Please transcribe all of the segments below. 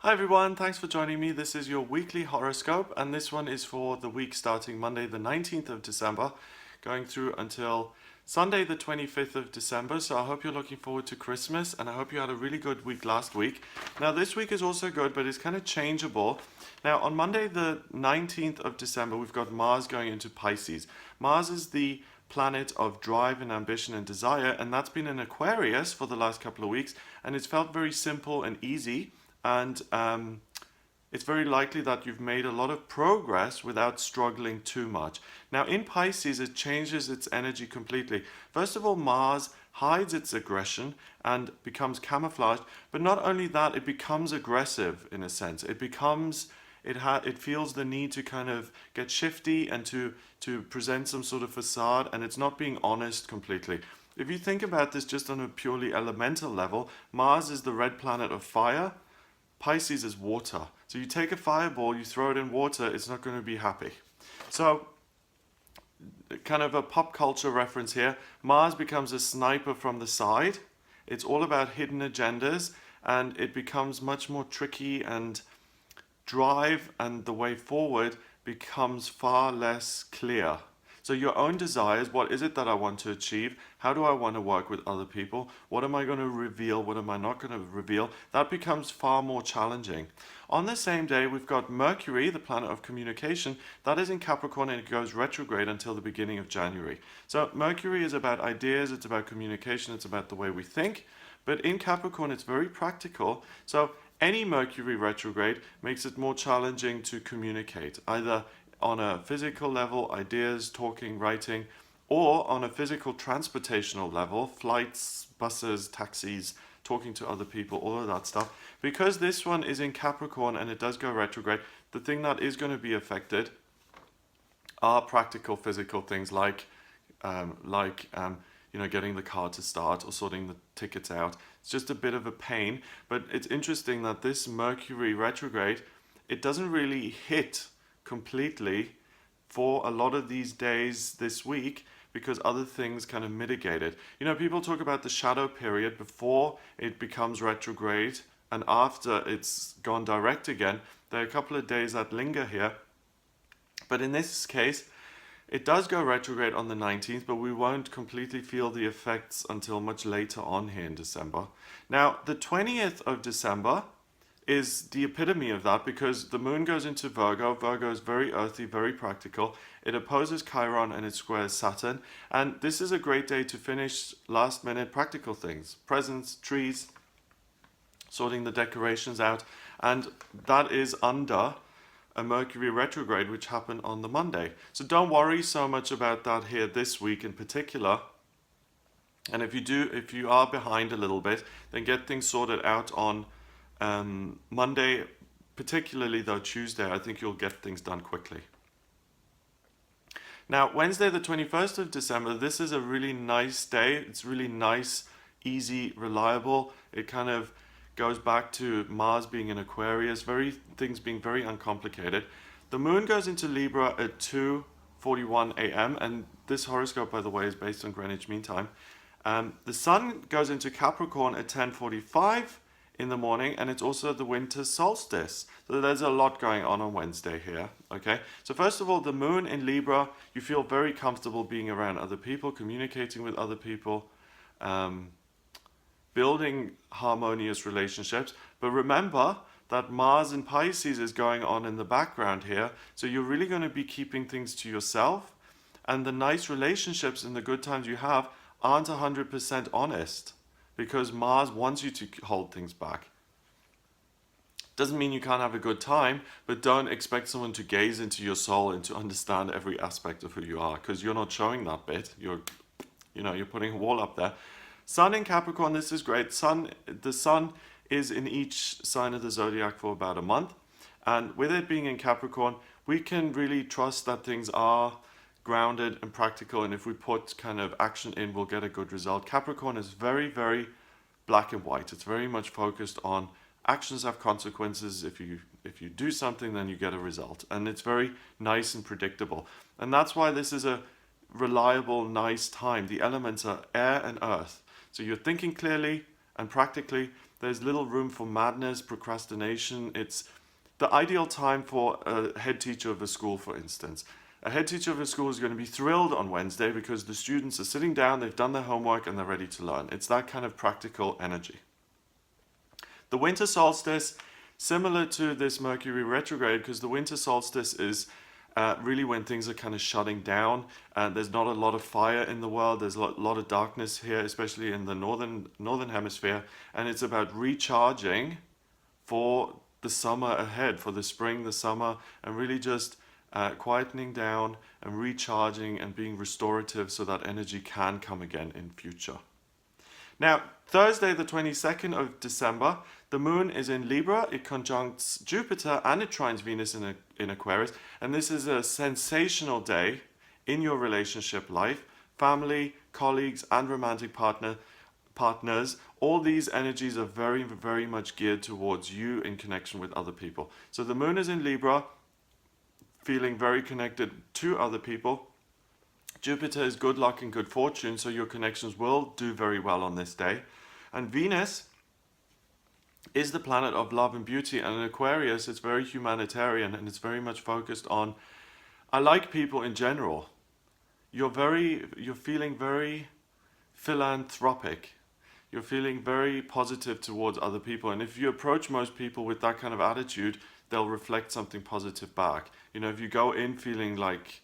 Hi everyone, thanks for joining me. This is your weekly horoscope, and this one is for the week starting Monday the 19th of December, going through until Sunday the 25th of December. So I hope you're looking forward to Christmas, and I hope you had a really good week last week. Now this week is also good, but it's kind of changeable. Now on Monday the 19th of December, we've got Mars going into Pisces. Mars is the planet of drive and ambition and desire, and that's been in Aquarius for the last couple of weeks, and it's felt very simple and easy. And it's very likely that you've made a lot of progress without struggling too much. Now, in Pisces, it changes its energy completely. First of all, Mars hides its aggression and becomes camouflaged, but not only that, it becomes aggressive in a sense. It feels the need to kind of get shifty and to present some sort of facade, and it's not being honest completely. If you think about this just on a purely elemental level, Mars is the red planet of fire. Pisces is water. So you take a fireball, you throw it in water, it's not going to be happy. So, kind of a pop culture reference here. Mars becomes a sniper from the side. It's all about hidden agendas, and it becomes much more tricky, and drive and the way forward becomes far less clear. So your own desires, what is it that I want to achieve? How do I want to work with other people? What am I going to reveal? What am I not going to reveal? That becomes far more challenging. On the same day, we've got Mercury, the planet of communication, that is in Capricorn, and it goes retrograde until the beginning of January. So Mercury is about ideas, it's about communication, it's about the way we think. But in Capricorn, it's very practical. So any Mercury retrograde makes it more challenging to communicate, either on a physical level, ideas, talking, writing, or on a physical transportational level, flights, buses, taxis, talking to other people, all of that stuff. Because this one is in Capricorn and it does go retrograde, the thing that is going to be affected are practical physical things like getting the car to start or sorting the tickets out. It's just a bit of a pain, but it's interesting that this Mercury retrograde, it doesn't really hit completely for a lot of these days this week because other things kind of mitigate it. People talk about the shadow period before it becomes retrograde and after it's gone direct again. There are a couple of days that linger here, but in this case, it does go retrograde on the 19th, but we won't completely feel the effects until much later on here in December. Now, the 20th of December is the epitome of that because the moon goes into Virgo. Virgo is very earthy, very practical. It opposes Chiron and it squares Saturn. And this is a great day to finish last minute practical things. Presents, trees, sorting the decorations out. And that is under a Mercury retrograde which happened on the Monday. So don't worry so much about that here this week in particular. And if you are behind a little bit, then get things sorted out on Monday, particularly though Tuesday. I think you'll get things done quickly. Now, Wednesday the 21st of December, this is a really nice day. It's really nice, easy, reliable. It kind of goes back to Mars being in Aquarius, things being very uncomplicated. The moon goes into Libra at 2:41 a.m. and this horoscope, by the way, is based on Greenwich Mean Time. The sun goes into Capricorn at 10:45 in the morning, and it's also the winter solstice. So there's a lot going on Wednesday here, okay? So first of all, the moon in Libra, you feel very comfortable being around other people, communicating with other people, building harmonious relationships. But remember that Mars in Pisces is going on in the background here, so you're really going to be keeping things to yourself, and the nice relationships and the good times you have aren't 100% honest because Mars wants you to hold things back. Doesn't mean you can't have a good time, but don't expect someone to gaze into your soul and to understand every aspect of who you are, because you're not showing that bit. You're putting a wall up there. Sun in Capricorn, this is great. The sun is in each sign of the zodiac for about a month, and with it being in Capricorn, we can really trust that things are grounded and practical, and if we put kind of action in, we'll get a good result. Capricorn is very, very black and white. It's very much focused on actions have consequences. If you do something, then you get a result, and it's very nice and predictable. And that's why this is a reliable, nice time. The elements are air and earth, so you're thinking clearly and practically, There's little room for madness, procrastination. It's the ideal time for a head teacher of a school, for instance. A head teacher of a school is going to be thrilled on Wednesday because the students are sitting down, they've done their homework, and they're ready to learn. It's that kind of practical energy. The winter solstice, similar to this Mercury retrograde, because the winter solstice is really when things are kind of shutting down. There's not a lot of fire in the world. There's a lot of darkness here, especially in the northern hemisphere. And it's about recharging for the summer ahead, for the spring, the summer, and really just quietening down and recharging and being restorative so that energy can come again in future. Now, Thursday, the 22nd of December, the moon is in Libra. It conjuncts Jupiter and it trines Venus in Aquarius. And this is a sensational day in your relationship life, family, colleagues, and romantic partners. All these energies are very, very much geared towards you in connection with other people. So the moon is in Libra, feeling very connected to other people. Jupiter is good luck and good fortune, so your connections will do very well on this day. And Venus is the planet of love and beauty, and in Aquarius it's very humanitarian and it's very much focused on, I like people in general. You're feeling very philanthropic. You're feeling very positive towards other people, and if you approach most people with that kind of attitude, they'll reflect something positive back. You know, if you go in feeling like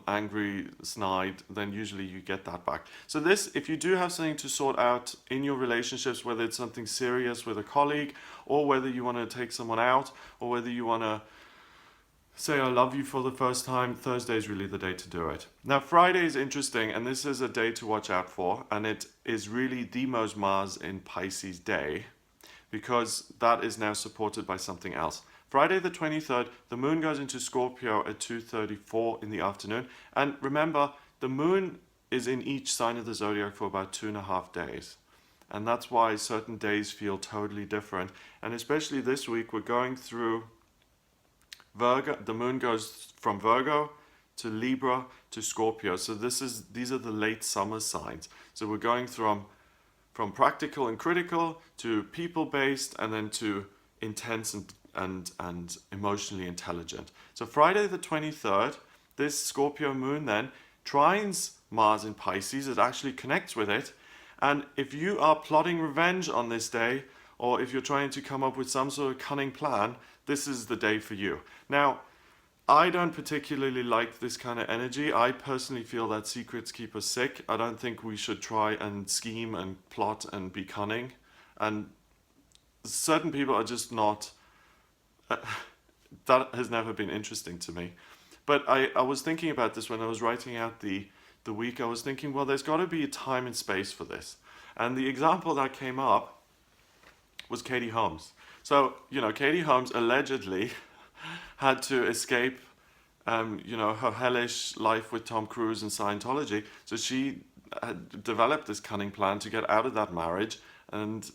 angry, snide, then usually you get that back. So this, if you do have something to sort out in your relationships, whether it's something serious with a colleague, or whether you want to take someone out, or whether you want to say I love you for the first time, Thursday is really the day to do it. Now Friday is interesting, and this is a day to watch out for, and it is really the most Mars in Pisces day, because that is now supported by something else. Friday the 23rd, the moon goes into Scorpio at 2:34 in the afternoon. And remember, the moon is in each sign of the zodiac for about 2.5 days. And that's why certain days feel totally different. And especially this week, we're going through Virgo. The moon goes from Virgo to Libra to Scorpio. So these are the late summer signs. So we're going from practical and critical to people-based, and then to intense and emotionally intelligent. So Friday the 23rd, this Scorpio moon then trines Mars in Pisces. It actually connects with it. And if you are plotting revenge on this day, or if you're trying to come up with some sort of cunning plan, this is the day for you. Now, I don't particularly like this kind of energy. I personally feel that secrets keep us sick. I don't think we should try and scheme and plot and be cunning. And certain people are just not... that has never been interesting to me. But I was thinking about this when I was writing out the week. I was thinking, well, there's got to be a time and space for this. And the example that came up was Katie Holmes. So, Katie Holmes allegedly had to escape, her hellish life with Tom Cruise and Scientology. So she had developed this cunning plan to get out of that marriage, and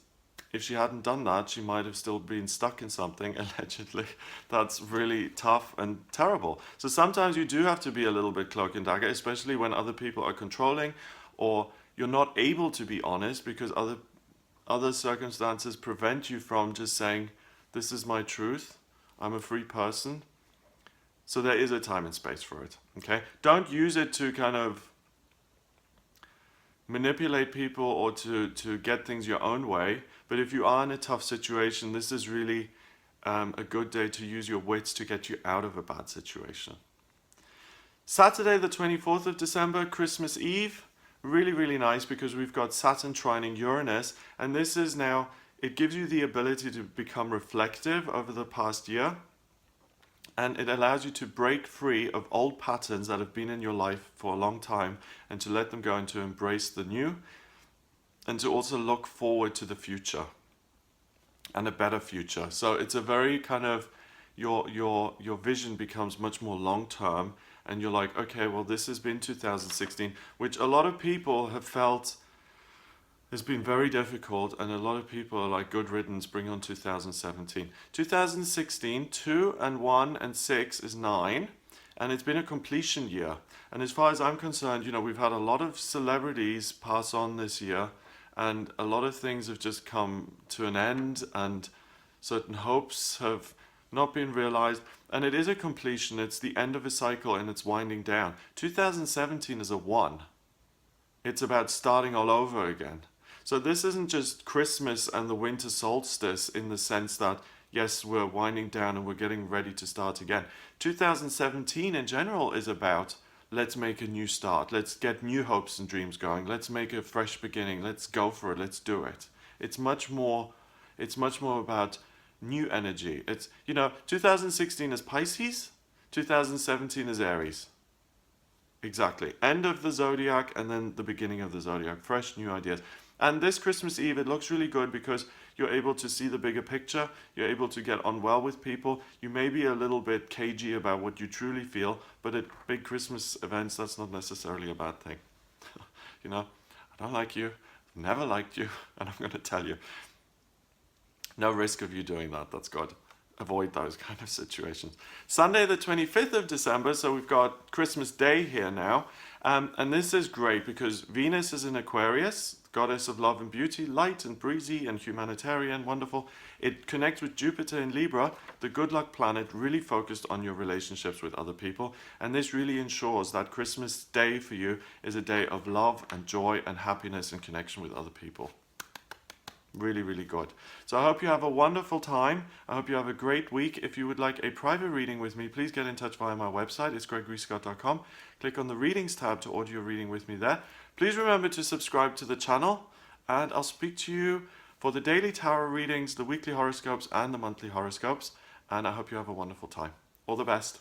if she hadn't done that, she might have still been stuck in something, allegedly. That's really tough and terrible. So sometimes you do have to be a little bit cloak and dagger, especially when other people are controlling, or you're not able to be honest because other circumstances prevent you from just saying, this is my truth, I'm a free person. So there is a time and space for it, okay? Don't use it to kind of manipulate people or to get things your own way. But if you are in a tough situation, this is really a good day to use your wits to get you out of a bad situation. Saturday, the 24th of December, Christmas Eve, really, really nice because we've got Saturn trining Uranus, and this is now, it gives you the ability to become reflective over the past year, and it allows you to break free of old patterns that have been in your life for a long time and to let them go and to embrace the new, and to also look forward to the future and a better future. So it's a very kind of, your vision becomes much more long-term, and you're like, okay, well, this has been 2016, which a lot of people have felt has been very difficult, and a lot of people are like, good riddance, bring on 2017. 2016, 2 and 1 and 6 is 9, and it's been a completion year. And as far as I'm concerned, we've had a lot of celebrities pass on this year, and a lot of things have just come to an end, and certain hopes have not been realized, and it is a completion. It's the end of a cycle and it's winding down. 2017 is a 1. It's about starting all over again. So this isn't just Christmas and the winter solstice in the sense that, yes, we're winding down and we're getting ready to start again. 2017 in general is about, let's make a new start. Let's get new hopes and dreams going. Let's make a fresh beginning. Let's go for it. Let's do it. It's much more about new energy. It's, 2016 is Pisces, 2017 is Aries. Exactly. End of the zodiac and then the beginning of the zodiac. Fresh new ideas. And this Christmas Eve, it looks really good because you're able to see the bigger picture. You're able to get on well with people. You may be a little bit cagey about what you truly feel, but at big Christmas events, that's not necessarily a bad thing. I don't like you, never liked you, and I'm going to tell you. No risk of you doing that. That's good. Avoid those kind of situations. Sunday the 25th of December, so we've got Christmas Day here now. And this is great because Venus is in Aquarius, goddess of love and beauty, light and breezy and humanitarian, wonderful. It connects with Jupiter in Libra, the good luck planet, really focused on your relationships with other people. And this really ensures that Christmas Day for you is a day of love and joy and happiness and connection with other people. Really, really good. So I hope you have a wonderful time. I hope you have a great week. If you would like a private reading with me, please get in touch via my website. It's gregoryscott.com. Click on the readings tab to order your reading with me there. Please remember to subscribe to the channel, and I'll speak to you for the daily tarot readings, the weekly horoscopes, and the monthly horoscopes. And I hope you have a wonderful time. All the best.